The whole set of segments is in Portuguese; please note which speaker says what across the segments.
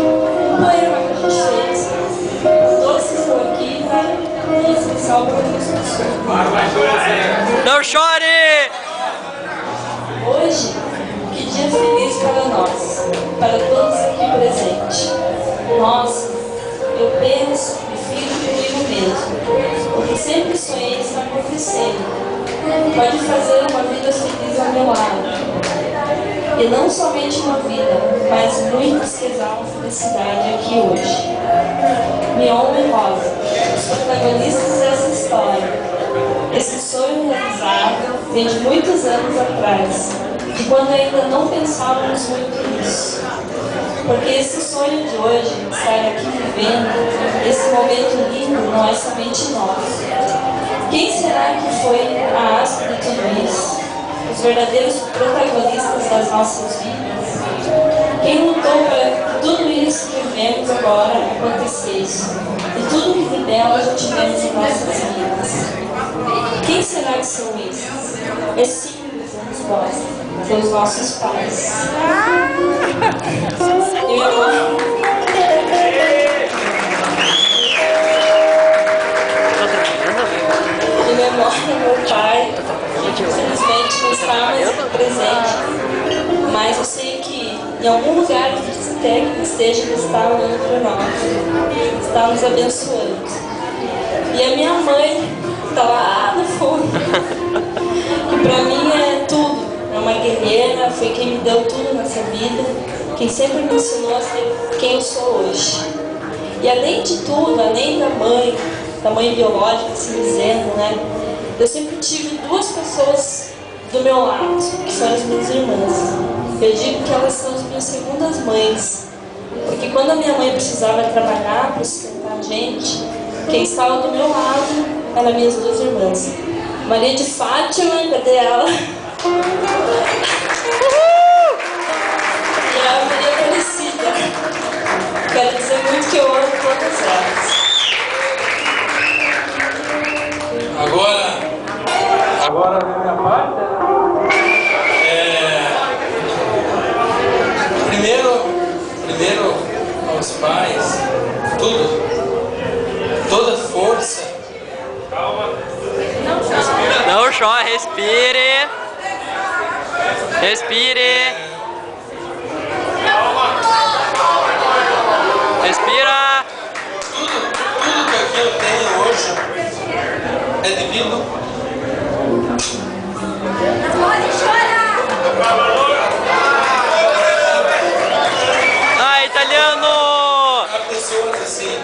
Speaker 1: Um poema que a gente fez. Todos que estão aqui, tá? Em especial para vocês.
Speaker 2: Não chore!
Speaker 1: Hoje, que dia feliz para nós, para todos aqui presentes. Nossa, eu penso e fico comigo mesmo. O que sempre sonhei está acontecendo. Pode fazer uma vida feliz ao meu lado. E não somente uma vida, mas muitos que exalam felicidade aqui hoje. Mion e Rosa, os protagonistas dessa história. Esse sonho realizado vem de muitos anos atrás, de quando ainda não pensávamos muito nisso. Porque esse sonho de hoje, estar aqui vivendo, esse momento lindo, não é somente nosso. Quem será que foi a haste de tudo isso? Os verdadeiros protagonistas das nossas vidas? Quem lutou para que tudo isso que vivemos agora acontecesse? E tudo que de belo já tivemos em nossas vidas? Quem será que são esses? É simples a resposta. São os nossos pais. Em memória do meu pai, infelizmente não está mais presente, mas eu sei que em algum lugar que esteja, ele está olhando para nós, está nos abençoando. E a minha mãe está lá no fundo, que para mim é tudo, é uma guerreira, foi quem me deu tudo nessa vida, quem sempre me ensinou a ser quem eu sou hoje. E além de tudo, além da mãe biológica, assim dizendo, né? Eu sempre tive duas pessoas do meu lado, que são as minhas irmãs. Eu digo que elas são as minhas segundas mães, porque quando a minha mãe precisava trabalhar para sustentar a gente, quem estava do meu lado eram minhas duas irmãs. Maria de Fátima, cadê ela? E a Maria Aparecida. Quero dizer muito que eu amo todas elas.
Speaker 3: Agora a minha parte. Primeiro aos pais, toda força.
Speaker 2: Não chore, respire. Respire. Respira.
Speaker 3: Tudo que aqui eu tenho hoje é devido.
Speaker 4: Pode chorar!
Speaker 2: Ah, italiano!
Speaker 3: Há pessoas assim,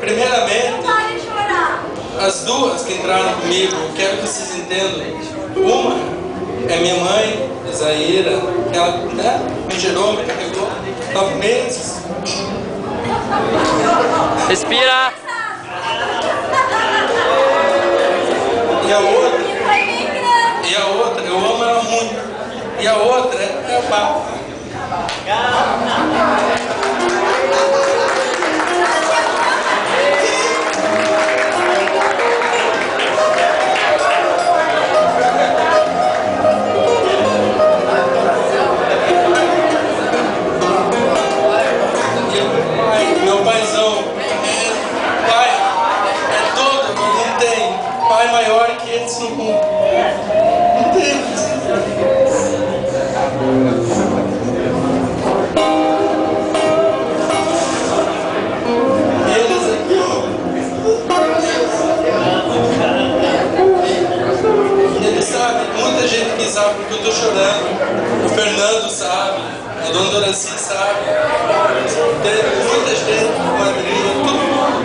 Speaker 3: primeiramente,
Speaker 4: Pode chorar!
Speaker 3: as duas que entraram comigo, quero que vocês entendam. Uma é minha mãe, Isaíra, que ela me gerou, me carregou 9 meses.
Speaker 2: Respira.
Speaker 3: E a outra, eu amo ela muito. E a outra é o papo. Meu paizão, pai, é todo, não tem pai maior que esse no mundo. Não tem. Eles aqui, ó. Eles sabem, muita gente que sabe porque eu tô chorando. O Fernando sabe, a dona Doraci sabe. Tem muita gente, madrinha, todo mundo.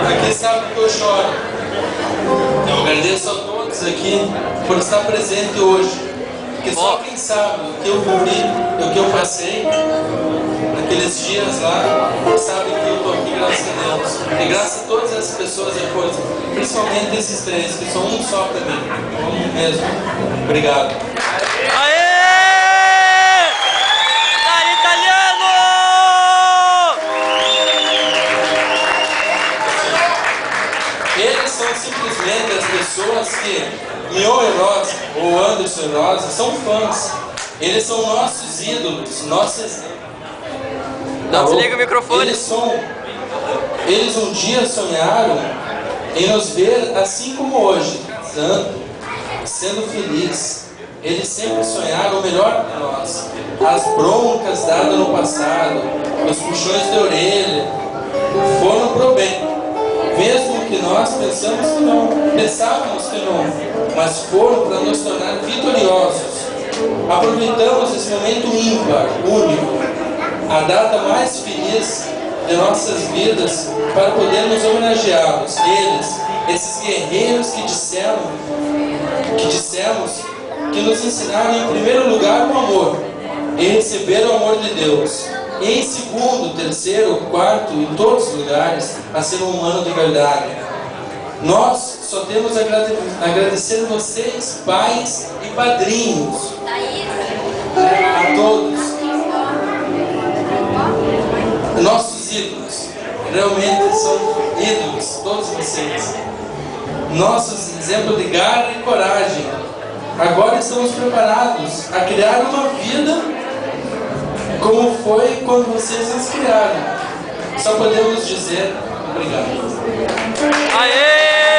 Speaker 3: Aqui sabe que eu choro. Eu agradeço a todos aqui por estar presente hoje. Porque só quem sabe o que eu vivi, o que eu passei naqueles dias lá, sabe que eu estou aqui graças a Deus. E graças a todas essas pessoas depois, principalmente esses três, que são um só para mim. Um mesmo. Obrigado.
Speaker 2: Aê! Dai, italiano!
Speaker 3: Eles são simplesmente as pessoas que Mion e Rosa, ou Anderson e Rosa, são fãs. Eles são nossos ídolos, nossos exemplos.
Speaker 2: Não desliga o microfone.
Speaker 3: Eles um dia sonharam em nos ver assim como hoje, santo, sendo feliz. Eles sempre sonharam o melhor para nós. As broncas dadas no passado, os puxões de orelha, foram pro bem. Mesmo que nós pensávamos que não, mas foram para nos tornar vitoriosos. Aproveitamos esse momento ímpar, único, a data mais feliz de nossas vidas, para podermos homenageá-los. Eles, esses guerreiros que dissemos, que nos ensinaram em primeiro lugar o amor e receber o amor de Deus. E em segundo, terceiro, quarto, em todos os lugares, a ser um humano de verdade. Nós só temos a agradecer a vocês, pais e padrinhos, a todos, nossos ídolos. Realmente são ídolos, todos vocês. Nossos exemplos de garra e coragem. Agora estamos preparados a criar uma vida como foi quando vocês nos criaram. Só podemos dizer obrigado.
Speaker 2: Aê!